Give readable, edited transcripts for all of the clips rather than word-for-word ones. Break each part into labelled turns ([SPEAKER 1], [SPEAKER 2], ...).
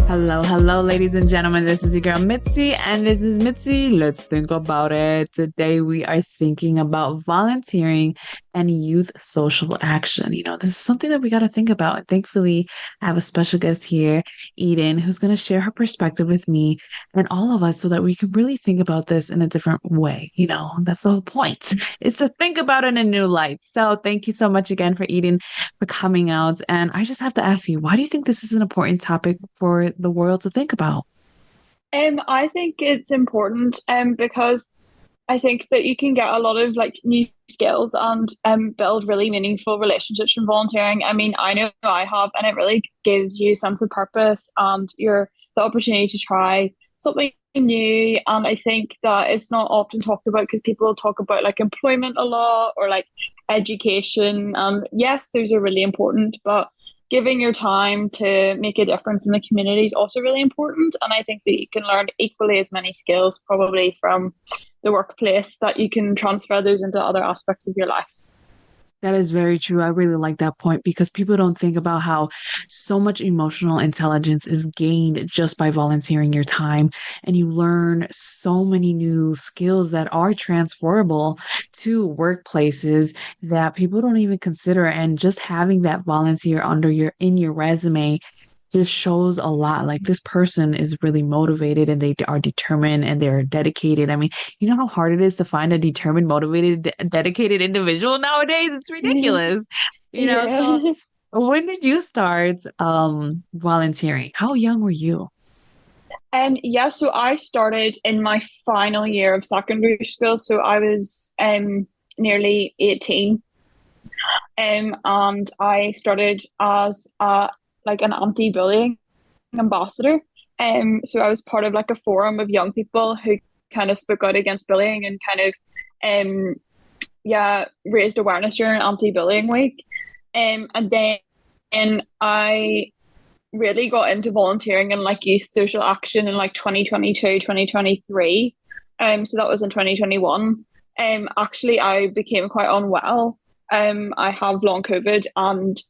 [SPEAKER 1] Hello, hello, ladies and gentlemen. This is your girl Mitzi, and this is Mitzi. Let's think about it. Today, we are thinking about volunteering and youth social action. This is something that we got to think about. And thankfully, I have a special guest here, Eden, who's going to share her perspective with me and all of us so that we can really think about this in a different way. That's the whole point, is to think about it in a new light. So, thank you so much again for Eden for coming out. And I just have to ask you, why do you think this is an important topic for the world to think about?
[SPEAKER 2] I think it's important because I think that you can get a lot of like new skills and build really meaningful relationships from volunteering. I mean, I know I have, and it really gives you a sense of purpose and the opportunity to try something new. And I think that it's not often talked about because people talk about like employment a lot or like education. Yes, those are really important, but giving your time to make a difference in the community is also really important. And I think that you can learn equally as many skills probably from the workplace that you can transfer those into other aspects of your life.
[SPEAKER 1] That is very true. I really like that point because people don't think about how so much emotional intelligence is gained just by volunteering your time. And you learn so many new skills that are transferable to workplaces that people don't even consider. And just having that volunteer under in your resume just shows a lot. Like this person is really motivated and they are determined and they're dedicated. I mean, you know how hard it is to find a determined, motivated, dedicated individual nowadays? It's ridiculous. So
[SPEAKER 2] Yeah.
[SPEAKER 1] when did you start volunteering? How young were you?
[SPEAKER 2] Yeah, so I started in my final year of secondary school. So I was nearly 18. And I started as like an anti-bullying ambassador. So I was part of like a forum of young people who kind of spoke out against bullying and kind of um yeah, raised awareness during anti-bullying week. And then I really got into volunteering and like youth social action in like 2022, 2023. So that was in 2021. Actually I became quite unwell. I have long COVID and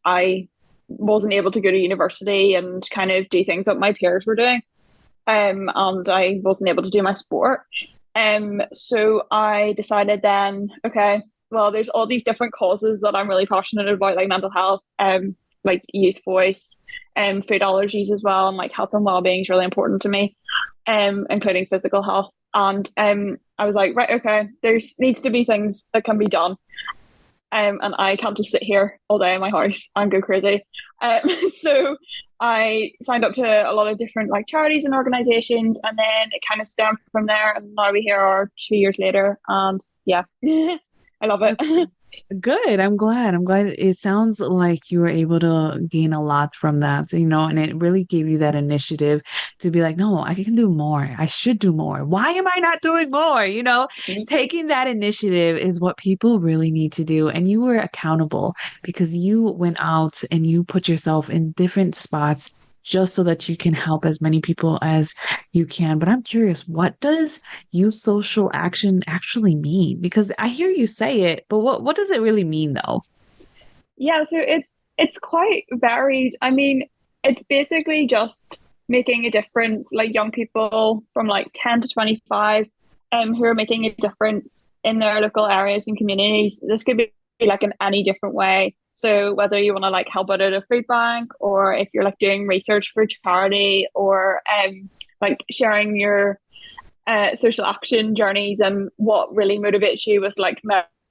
[SPEAKER 2] I wasn't able to go to university and kind of do things that my peers were doing. And I wasn't able to do my sport. So I decided then, okay, well, there's all these different causes that I'm really passionate about, like mental health, like youth voice, food allergies as well, and like health and well-being is really important to me, including physical health. And I was like, right, okay, there's needs to be things that can be done. And I can't just sit here all day in my house and go crazy. Um, so I signed up to a lot of different like charities and organizations, and then it kind of stemmed from there. And now we here are 2 years later, and yeah, I love
[SPEAKER 1] That's
[SPEAKER 2] it.
[SPEAKER 1] good. I'm glad. I'm glad it sounds like you were able to gain a lot from that, and it really gave you that initiative to be like, no, I can do more. I should do more. Why am I not doing more? Taking that initiative is what people really need to do. And you were accountable because you went out and you put yourself in different spots just so that you can help as many people as you can. But I'm curious, what does youth social action actually mean? Because I hear you say it, but what does it really mean though?
[SPEAKER 2] Yeah, so it's quite varied. I mean, it's basically just making a difference, like young people from like 10 to 25, who are making a difference in their local areas and communities. This could be like in any different way. So whether you want to like help out at a food bank, or if you're like doing research for charity, or like sharing your social action journeys and what really motivates you with like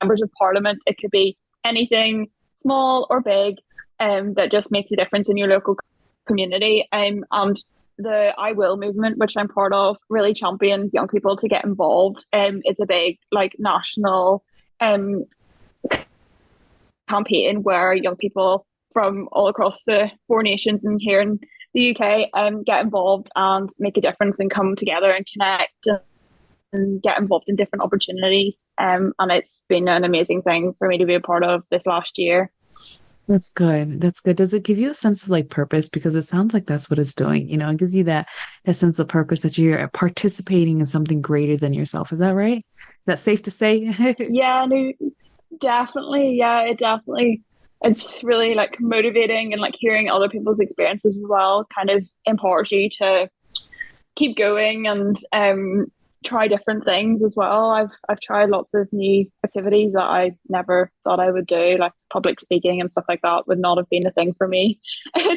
[SPEAKER 2] members of parliament. It could be anything small or big, that just makes a difference in your local community. And the I Will movement, which I'm part of, really champions young people to get involved. It's a big like national um campaign where young people from all across the four nations and here in the UK get involved and make a difference and come together and connect and get involved in different opportunities. And it's been an amazing thing for me to be a part of this last year.
[SPEAKER 1] That's good. That's good. Does it give you a sense of like purpose? Because it sounds like that's what it's doing. It gives you that sense of purpose that you're participating in something greater than yourself. Is that right? That's safe to say?
[SPEAKER 2] Yeah, no, definitely. Yeah, it definitely. it's really like motivating, and like hearing other people's experiences as well kind of empowers you to keep going and try different things as well. I've tried lots of new activities that I never thought I would do, like public speaking and stuff like that would not have been a thing for me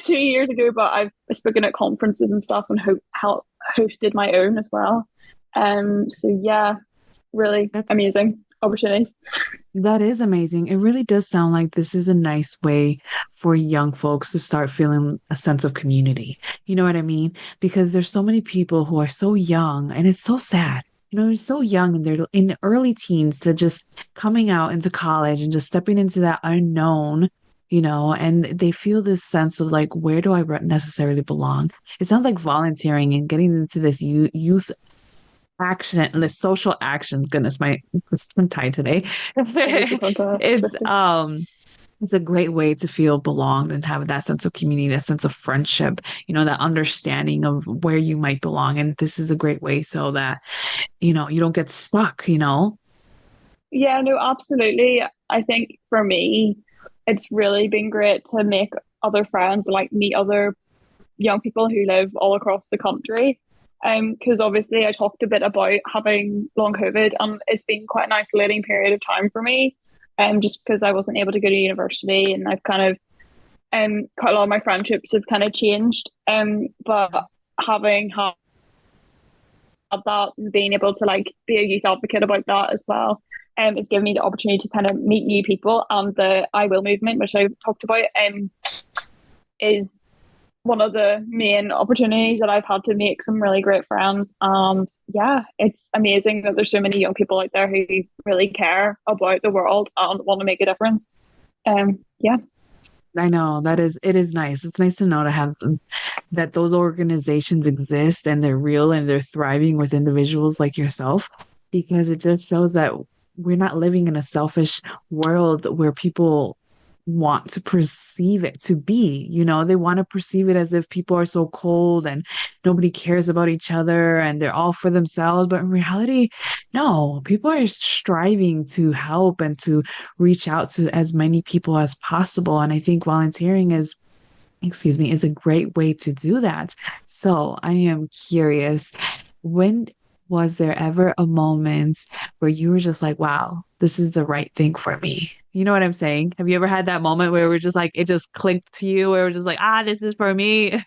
[SPEAKER 2] 2 years ago. But I've spoken at conferences and stuff, and hosted my own as well. So yeah, really
[SPEAKER 1] That's
[SPEAKER 2] amazing opportunities.
[SPEAKER 1] That is amazing. It really does sound like this is a nice way for young folks to start feeling a sense of community. You know what I mean? Because there's so many people who are so young, and it's so sad. They're so young and they're in the early teens to just coming out into college and just stepping into that unknown, and they feel this sense of like, where do I necessarily belong? It sounds like volunteering and getting into this youth action, the social action. Goodness, my I'm tired today.
[SPEAKER 2] 100%
[SPEAKER 1] It's it's a great way to feel belonged and have that sense of community, that sense of friendship, that understanding of where you might belong. And this is a great way so that, you don't get stuck.
[SPEAKER 2] Yeah, no, absolutely. I think for me, it's really been great to make other friends, like meet other young people who live all across the country. Because obviously I talked a bit about having long COVID, and it's been quite an isolating period of time for me. Just because I wasn't able to go to university, and I've kind of quite a lot of my friendships have kind of changed. But having had that and being able to like be a youth advocate about that as well, it's given me the opportunity to kind of meet new people. And the I Will movement, which I talked about, is one of the main opportunities that I've had to make some really great friends. And yeah, it's amazing that there's so many young people out there who really care about the world and want to make a difference. Yeah.
[SPEAKER 1] I know it is nice. It's nice to know to have that those organizations exist and they're real and they're thriving with individuals like yourself, because it just shows that we're not living in a selfish world where people want to perceive it to be. They want to perceive it as if people are so cold and nobody cares about each other and they're all for themselves. But in reality, no, people are striving to help and to reach out to as many people as possible. And I think volunteering is a great way to do that. So I am curious, when was there ever a moment where you were just like, wow, this is the right thing for me? You know what I'm saying? Have you ever had that moment where we're just like, it just clicked to you, where we're just like, this is for me?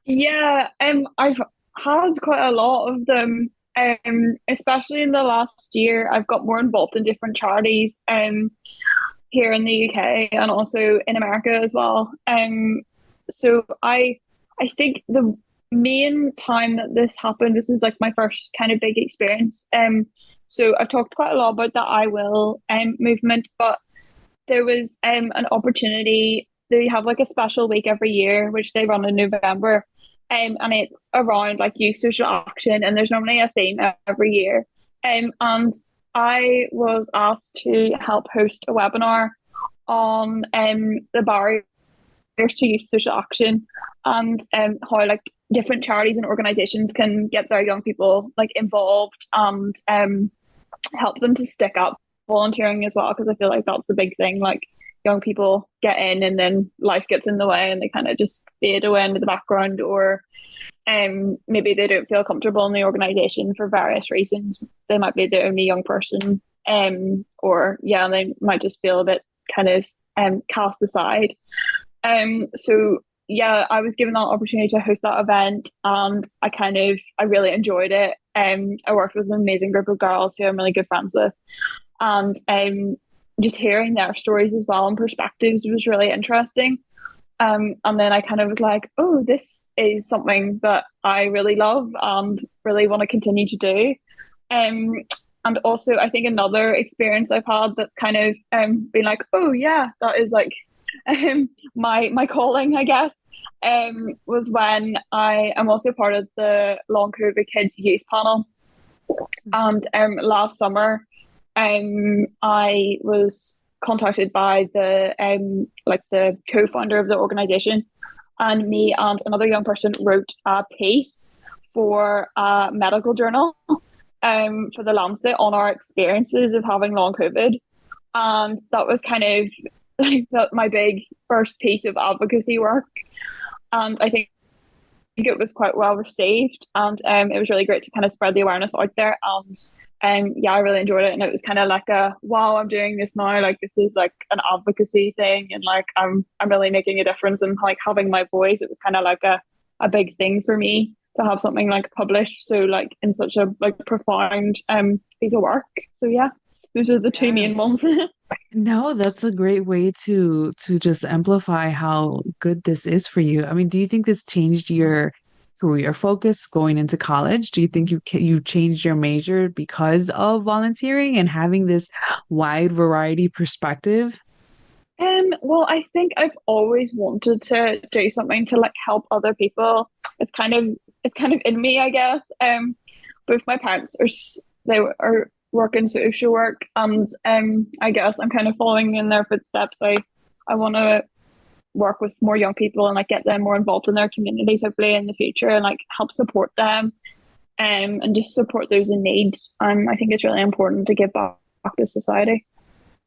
[SPEAKER 2] Yeah, I've had quite a lot of them. Especially in the last year, I've got more involved in different charities. Here in the UK and also in America as well. So I think the main time that this happened, this is like my first kind of big experience. So I've talked quite a lot about the I Will movement, but there was an opportunity. They have like a special week every year, which they run in November. And it's around like youth social action, and there's normally a theme every year. And I was asked to help host a webinar on the barriers to youth social action, and how like different charities and organizations can get their young people like involved and help them to stick up volunteering as well, because I feel like that's the big thing. Like young people get in and then life gets in the way and they kind of just fade away into the background, or maybe they don't feel comfortable in the organization for various reasons. They might be the only young person, or yeah, they might just feel a bit kind of cast aside. So yeah, I was given that opportunity to host that event, and I really enjoyed it. I worked with an amazing group of girls who I'm really good friends with, and just hearing their stories as well and perspectives was really interesting. And then I kind of was like, oh, this is something that I really love and really want to continue to do. And also, I think another experience I've had that's kind of been like, oh yeah, that is like my calling, I guess, was when I am also part of the Long COVID Kids Youth Panel. And last summer, I was contacted by the co-founder of the organization, and me and another young person wrote a piece for a medical journal for the Lancet on our experiences of having long COVID. And that was kind of like my big first piece of advocacy work, and I think it was quite well received, and it was really great to kind of spread the awareness out there. And yeah, I really enjoyed it, and it was kind of like a wow, I'm doing this now. Like this is like an advocacy thing, and like I'm really making a difference, and like having my voice. It was kind of like a big thing for me to have something like published, so like in such a like profound piece of work. So yeah, those are the two
[SPEAKER 1] Yeah.
[SPEAKER 2] main ones.
[SPEAKER 1] No, that's a great way to just amplify how good this is for you. I mean, do you think this changed your career focus going into college? Do you think you changed your major because of volunteering and having this wide variety perspective?
[SPEAKER 2] Well, I think I've always wanted to do something to like help other people. It's kind of it's kind of in me, I guess. Both my parents are working social work, and I guess I'm kind of following in their footsteps. I want to work with more young people and like get them more involved in their communities, hopefully in the future, and like help support them, and just support those in need. I think it's really important to give back to society.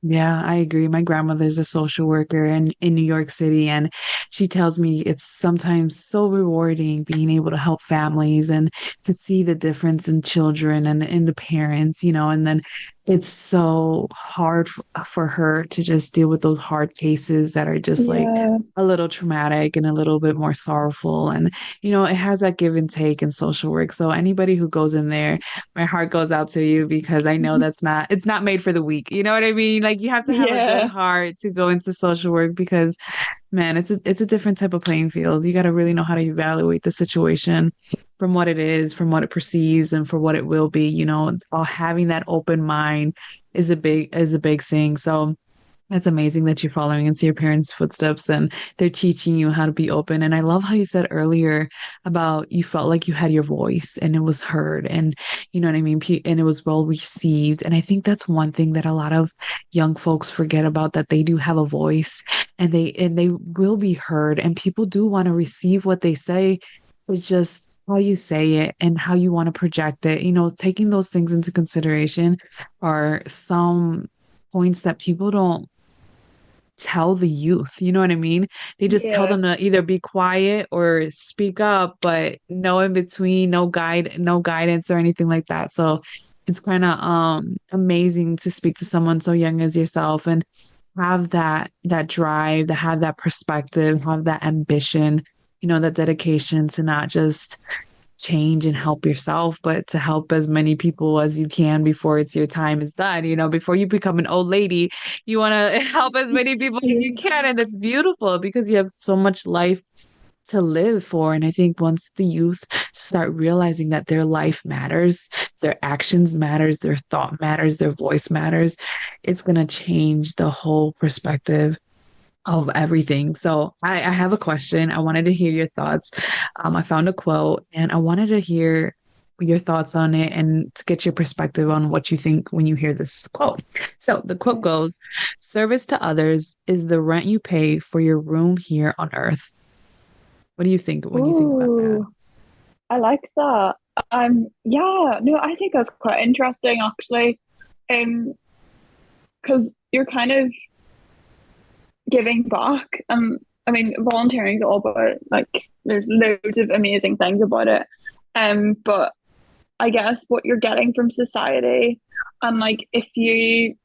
[SPEAKER 1] Yeah, I agree. My grandmother's a social worker in New York City, and she tells me it's sometimes so rewarding being able to help families and to see the difference in children and in the parents, and then it's so hard for her to just deal with those hard cases that are just like
[SPEAKER 2] Yeah,
[SPEAKER 1] a little traumatic and a little bit more sorrowful. And, it has that give and take in social work. So anybody who goes in there, my heart goes out to you because I know it's not made for the weak. You know what I mean? Like you have to have a good
[SPEAKER 2] yeah,
[SPEAKER 1] heart to go into social work because man, it's a different type of playing field. You got to really know how to evaluate the situation from what it is, from what it perceives, and for what it will be. All having that open mind is a big thing. So that's amazing that you're following into your parents' footsteps and they're teaching you how to be open. And I love how you said earlier about you felt like you had your voice and it was heard and you know what I mean? And it was well received. And I think that's one thing that a lot of young folks forget about that they do have a voice and they will be heard and people do want to receive what they say. It's just how you say it and how you want to project it. Taking those things into consideration are some points that people don't tell the youth. You know what I mean? They just tell
[SPEAKER 2] yeah,
[SPEAKER 1] them to either be quiet or speak up, but no in between, no guidance or anything like that. So it's kind of amazing to speak to someone so young as yourself and have that drive, to have that perspective, have that ambition, that dedication to not just change and help yourself, but to help as many people as you can before it's your time is done. Before you become an old lady, you want to help as many people as you
[SPEAKER 2] yeah,
[SPEAKER 1] can. And it's beautiful because you have so much life to live for. And I think once the youth start realizing that their life matters, their actions matters, their thought matters, their voice matters, it's going to change the whole perspective of everything. So I have a question. I wanted to hear your thoughts. I found a quote and I wanted to hear your thoughts on it and to get your perspective on what you think when you hear this quote. So the quote goes, service to others is the rent you pay for your room here on earth. What do you think when you think about that?
[SPEAKER 2] ooh, I like that. Yeah, no, I think that's quite interesting actually. Because you're kind of giving back. I mean, volunteering is all about like there's loads of amazing things about it. But I guess what you're getting from society, and like if you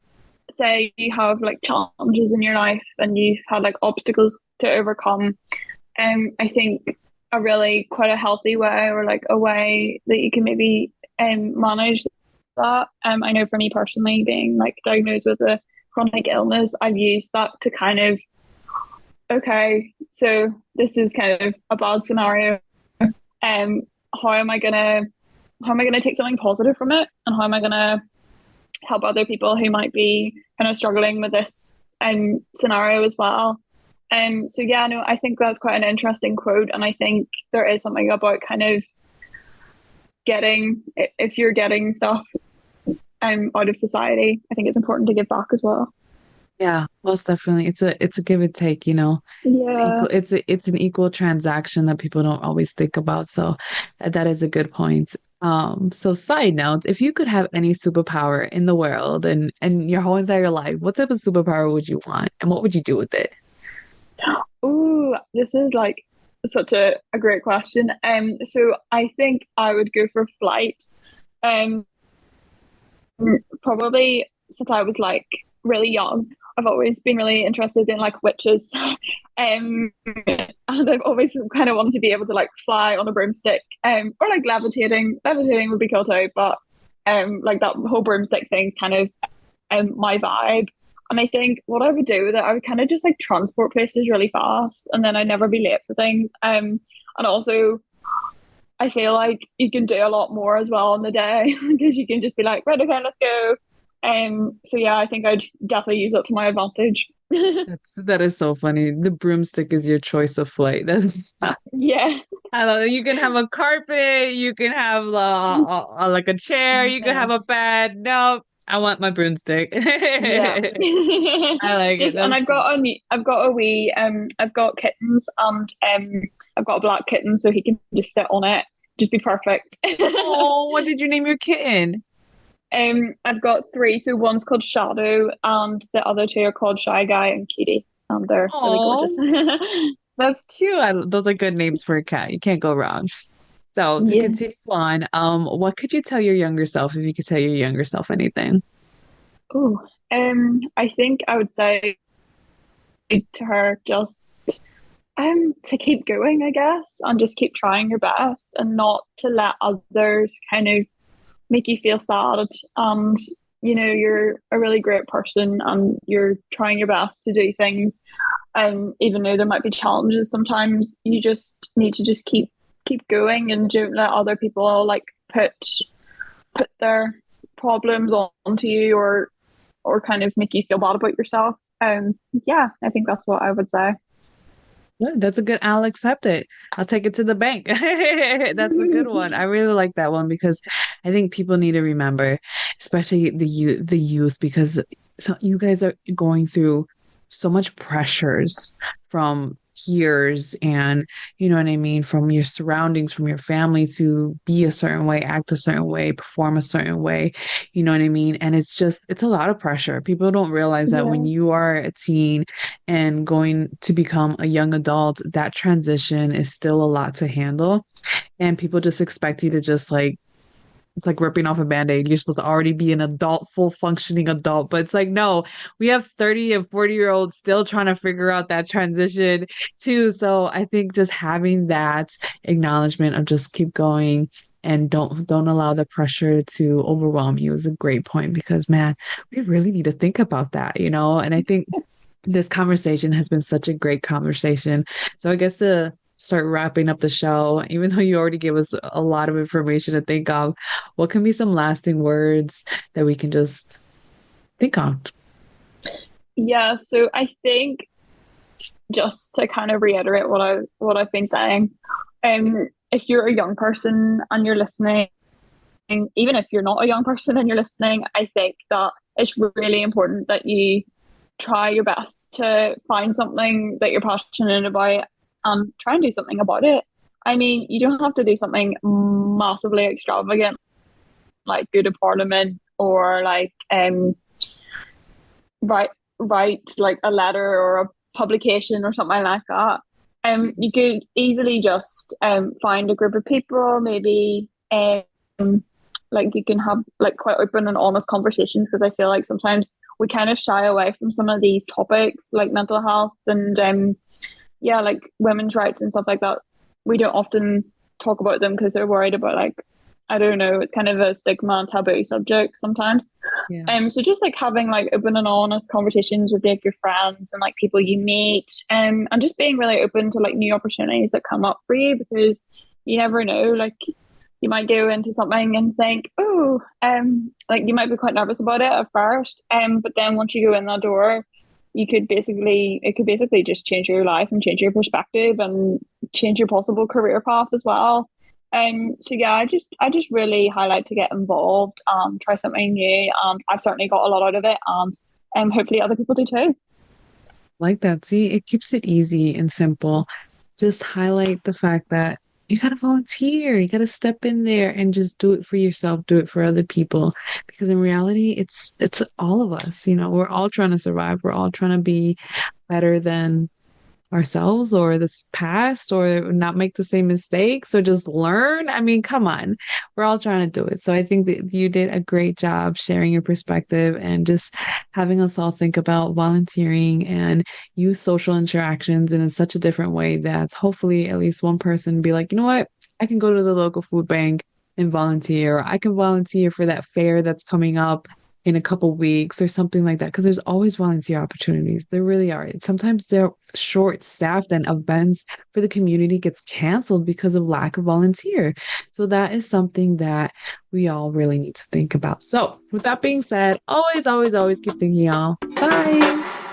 [SPEAKER 2] say you have like challenges in your life and you've had like obstacles to overcome, I think a really quite a healthy way or like a way that you can maybe manage that. I know for me personally, being like diagnosed with a chronic illness, I've used that to kind of okay, so this is kind of a bad scenario. Um, how am I gonna take something positive from it, and how am I gonna help other people who might be kind of struggling with this scenario as well? So yeah, no, I think that's quite an interesting quote, and I think there is something about kind of getting if you're getting stuff out of society, I think it's important to give back as well.
[SPEAKER 1] Yeah, most definitely. It's a give and take. It's
[SPEAKER 2] Yeah,
[SPEAKER 1] equal it's an equal transaction that people don't always think about. So that is a good point. So side note, if you could have any superpower in the world and your whole entire life, what type of superpower would you want and what would you do with it?
[SPEAKER 2] Ooh, this is like such a great question. So I think I would go for flight. Um, Probably since I was like really young, I've always been really interested in like witches. And I've always kind of wanted to be able to like fly on a broomstick, or like levitating. Levitating would be cool too, but like that whole broomstick thing kind of my vibe. And I think what I would do with it, I would kind of just like transport places really fast, and then I'd never be late for things. And also I feel like you can do a lot more as well in the day because you can just be like, right, okay, let's go. So yeah, I think I'd definitely use it to my advantage.
[SPEAKER 1] That is so funny. The broomstick is your choice of flight. That's
[SPEAKER 2] Yeah.
[SPEAKER 1] I love it. You can have a carpet, you can have like a chair, you can
[SPEAKER 2] Yeah.
[SPEAKER 1] have a bed. No, I want my broomstick.
[SPEAKER 2] Yeah.
[SPEAKER 1] I like it.
[SPEAKER 2] Just and
[SPEAKER 1] That's cute.
[SPEAKER 2] I've got a wee I've got kittens, and I've got a black kitten so he can just sit on it. Just be perfect.
[SPEAKER 1] Oh, what did you name your kitten?
[SPEAKER 2] I've got three. So one's called Shadow, and the other two are called Shy Guy and Kitty. And they're really gorgeous.
[SPEAKER 1] Oh, that's cute. Those are good names for a cat. You can't go wrong. So to
[SPEAKER 2] Yeah.
[SPEAKER 1] continue on, what could you tell your younger self if you could tell your younger self anything?
[SPEAKER 2] Oh, I think I would say to her just to keep going, I guess, and just keep trying your best and not to let others kind of make you feel sad. And you're a really great person and you're trying your best to do things. Even though there might be challenges, sometimes you just need to just keep going and don't let other people like put their problems onto you or kind of make you feel bad about yourself. Yeah, I think that's what I would say.
[SPEAKER 1] Yeah, that's a good. I'll accept it. I'll take it to the bank. That's a good one. I really like that one because I think people need to remember, especially the youth, because so you guys are going through so much pressures from peers and you know what I mean, from your surroundings, from your family to be a certain way, act a certain way, perform a certain way. You know what I mean? And it's a lot of pressure. People don't realize that when
[SPEAKER 2] Yeah,
[SPEAKER 1] you are a teen and going to become a young adult, that transition is still a lot to handle. And people just expect you to just like, it's like ripping off a band-aid. You're supposed to already be an adult, full functioning adult. But it's like, no, we have 30 and 40-year-olds still trying to figure out that transition too. So I think just having that acknowledgement of just keep going and don't allow the pressure to overwhelm you is a great point because man, we really need to think about that, you know? And I think this conversation has been such a great conversation. So I guess to start wrapping up the show, even though you already gave us a lot of information to think of, what can be some lasting words that we can just think on?
[SPEAKER 2] yeah. So I think just to kind of reiterate what I've been saying, if you're a young person and you're listening, even if you're not a young person and you're listening, I think that it's really important that you try your best to find something that you're passionate about and try and do something about it. I mean, you don't have to do something massively extravagant like go to parliament or like write write like a letter or a publication or something like that. You could easily just find a group of people, maybe like you can have like quite open and honest conversations because I feel like sometimes we kind of shy away from some of these topics like mental health and yeah, like women's rights and stuff like that. We don't often talk about them because they're worried about like I don't know, it's kind of a stigma and taboo subject sometimes.
[SPEAKER 1] Yeah.
[SPEAKER 2] So just like having like open and honest conversations with like your friends and like people you meet, and just being really open to like new opportunities that come up for you because you never know, like you might go into something and think, oh, like you might be quite nervous about it at first, but then once you go in that door, it could basically just change your life and change your perspective and change your possible career path as well. So yeah, I just really highlight to get involved, try something new, and I've certainly got a lot out of it, and hopefully other people do too.
[SPEAKER 1] Like that. See, it keeps it easy and simple. Just highlight the fact that you gotta volunteer. You gotta step in there and just do it for yourself, do it for other people. Because in reality, it's all of us, you know, we're all trying to survive. We're all trying to be better than ourselves or this past or not make the same mistakes or just learn. I mean, come on. We're all trying to do it. So I think that you did a great job sharing your perspective and just having us all think about volunteering and use social interactions in such a different way that hopefully at least one person be like, you know what? I can go to the local food bank and volunteer. I can volunteer for that fair that's coming up in a couple weeks or something like that because there's always volunteer opportunities. There really are. Sometimes they're short staffed and events for the community gets canceled because of lack of volunteer. So that is something that we all really need to think about. So with that being said, always, always, always keep thinking, y'all. Bye.